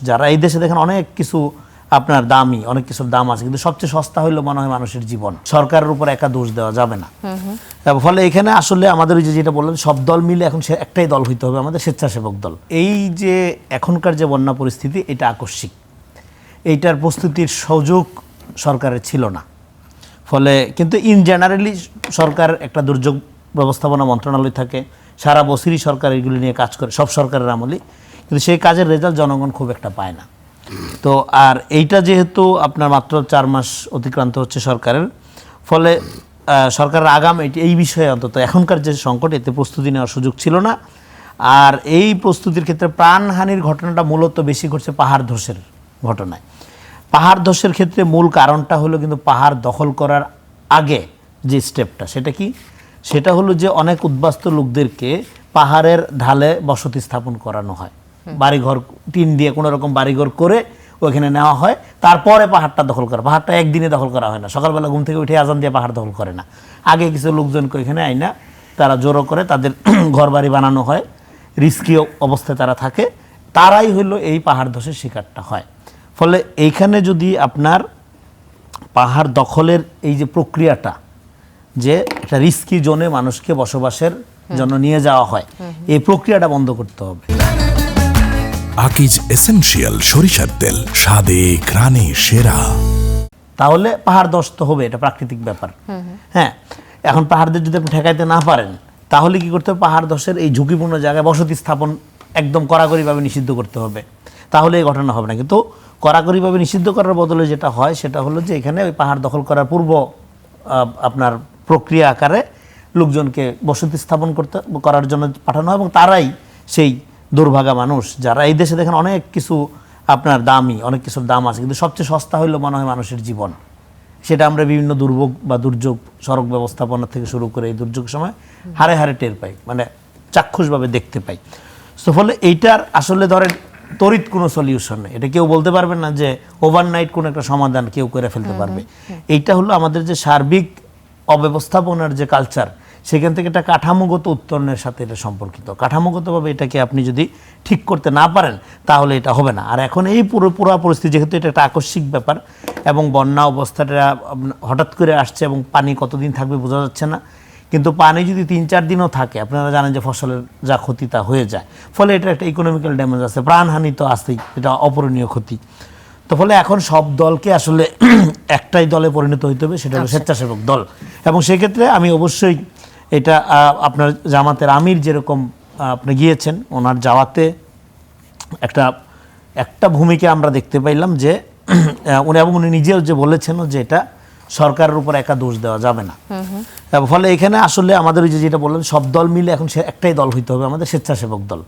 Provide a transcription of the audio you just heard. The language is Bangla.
যারা এই দেশে দেখেন অনেক কিছু আপনার দামি, অনেক কিছুর দাম আছে, কিন্তু সবচেয়ে সস্তা হইলো মনে হয় মানুষের জীবন। সরকারের উপর একা দোষ দেওয়া যাবে না। ফলে এখানে আসলে আমাদের ওই যেটা বললেন, সব দল মিলে এখন একটাই দল হইতে হবে, আমাদের স্বেচ্ছাসেবক দল। এই যে এখনকার যে বন্যা পরিস্থিতি, এটা আকস্মিক, এইটার প্রস্তুতির সুযোগ সরকারের ছিল না। ফলে কিন্তু ইন জেনারেলি সরকার একটা দুর্যোগ ব্যবস্থাপনা মন্ত্রণালয় থাকে, সারা বছরই সরকার এগুলি নিয়ে কাজ করে, সব সরকারের আমলেই, কিন্তু সেই কাজের রেজাল্ট জনগণ খুব একটা পায় না। তো আর এইটা যেহেতু আপনার মাত্র 4 মাস অতিক্রান্ত হচ্ছে সরকারের, ফলে সরকারের আগাম এই বিষয়ে অন্তত এখনকার যে সংকট, এতে প্রস্তুতি নেওয়ার সুযোগ ছিল না। আর এই প্রস্তুতির ক্ষেত্রে প্রাণহানির ঘটনাটা মূলত বেশি ঘটছে পাহাড় ধসের ঘটনায়। পাহাড় ধসের ক্ষেত্রে মূল কারণটা হলো কিন্তু পাহাড় দখল করার আগে যে স্টেপটা, সেটা কি? সেটা হলো যে অনেক উদ্বাস্তু লোকদেরকে পাহাড়ের ঢালে বসতি স্থাপন করানো হয়, বাড়িঘর টিন দিয়ে কোনো রকম বাড়িঘর করে ওইখানে নেওয়া হয়, তারপরে পাহাড়টা দখল করা। পাহাড়টা একদিনে দখল করা হয় না, সকালবেলা ঘুম থেকে উঠে আজান দিয়ে পাহাড় দখল করে না। আগে কিছু লোকজনকে ওইখানে আইনা তারা জড়ো করে তাদের ঘর বাড়ি বানানো হয়, রিস্কি অবস্থায় তারা থাকে, তারাই হইলো এই পাহাড় ধসের শিকারটা হয়। ফলে এইখানে যদি আপনার পাহাড় দখলের এই যে প্রক্রিয়াটা, যে একটা রিস্কি জোনে মানুষকে বসবাসের জন্য নিয়ে যাওয়া হয়, এই প্রক্রিয়াটা বন্ধ করতে হবে। আকিজ এসেনশিয়াল সরিষার তেল, স্বাদে ঘ্রাণে সেরা। তাহলে পাহাড় ধস তো হবে, এটা প্রাকৃতিক ব্যাপার। হ্যাঁ, এখন পাহাড়দের যদি আপনি ঠেকাইতে না পারেন, তাহলে কি করতে হবে? পাহাড় ধসের এই ঝুঁকিপূর্ণ জায়গায় বসতি স্থাপন একদম কড়াকড়িভাবে নিষিদ্ধ করতে হবে, তাহলে এই ঘটনা হবে না। কিন্তু কড়াকড়িভাবে নিষিদ্ধ করার বদলে যেটা হয়, সেটা হলো যে এখানে ওই পাহাড় দখল করার পূর্ব আপনার প্রক্রিয়া আকারে লোকজনকে বসতি স্থাপন করার জন্য পাঠানো হয়, এবং তারাই সেই দুর্ভাগা মানুষ, যারা এই দেশে দেখেন অনেক কিছু আপনার দামি, অনেক কিছুর দাম আছে, কিন্তু সবচেয়ে সস্তা হইলো মনে হয় মানুষের জীবন। সেটা আমরা বিভিন্ন দুর্ভোগ বা দুর্যোগ, সড়ক ব্যবস্থাপনা থেকে শুরু করে এই দুর্যোগের সময় হারে হারে টের পাই, মানে চাক্ষুষভাবে দেখতে পাই। তো ফলে এইটার আসলে ধরেন তড়িৎ কোনো সলিউশন নেই, এটা কেউ বলতে পারবেন না যে ওভারনাইট কোনো একটা সমাধান কেউ করে ফেলতে পারবে। এইটা হলো আমাদের যে সার্বিক অব্যবস্থাপনার যে কালচার, সেখান থেকে একটা কাঠামোগত উত্তরণের সাথে এটা সম্পর্কিত। কাঠামোগতভাবে এটাকে আপনি যদি ঠিক করতে না পারেন, তাহলে এটা হবে না। আর এখন এই পুরো পরিস্থিতি, যেহেতু এটা একটা আকস্মিক ব্যাপার এবং বন্যা অবস্থাটা হঠাৎ করে আসছে এবং পানি কতদিন থাকবে বোঝা যাচ্ছে না, কিন্তু পানি যদি 3-4 দিনও থাকে, আপনারা জানেন যে ফসলের যা ক্ষতি তা হয়ে যায়। ফলে এটা একটা ইকোনমিক্যাল ড্যামেজ আছে, প্রাণহানি তো আসেই, এটা অপূরণীয় ক্ষতি। তো ফলে এখন সব দলকে আসলে একটাই দলে পরিণত হইতে হবে, সেটা হলো স্বেচ্ছাসেবক দল। এবং সেক্ষেত্রে আমি অবশ্যই এটা আপনার জামাতের আমির যেরকম আপনি গিয়েছেন, ওনার যাওয়াতে একটা ভূমিকা আমরা দেখতে পাইলাম যে উনি নিজেও যে বলেছেন যে এটা সরকারের উপর একা দোষ দেওয়া যাবে না। ফলে এখানে আসলে আমাদের ওই যেটা বললেন, সব দল মিলে এখন একটাই দল হইতে হবে, আমাদের স্বেচ্ছাসেবক দল।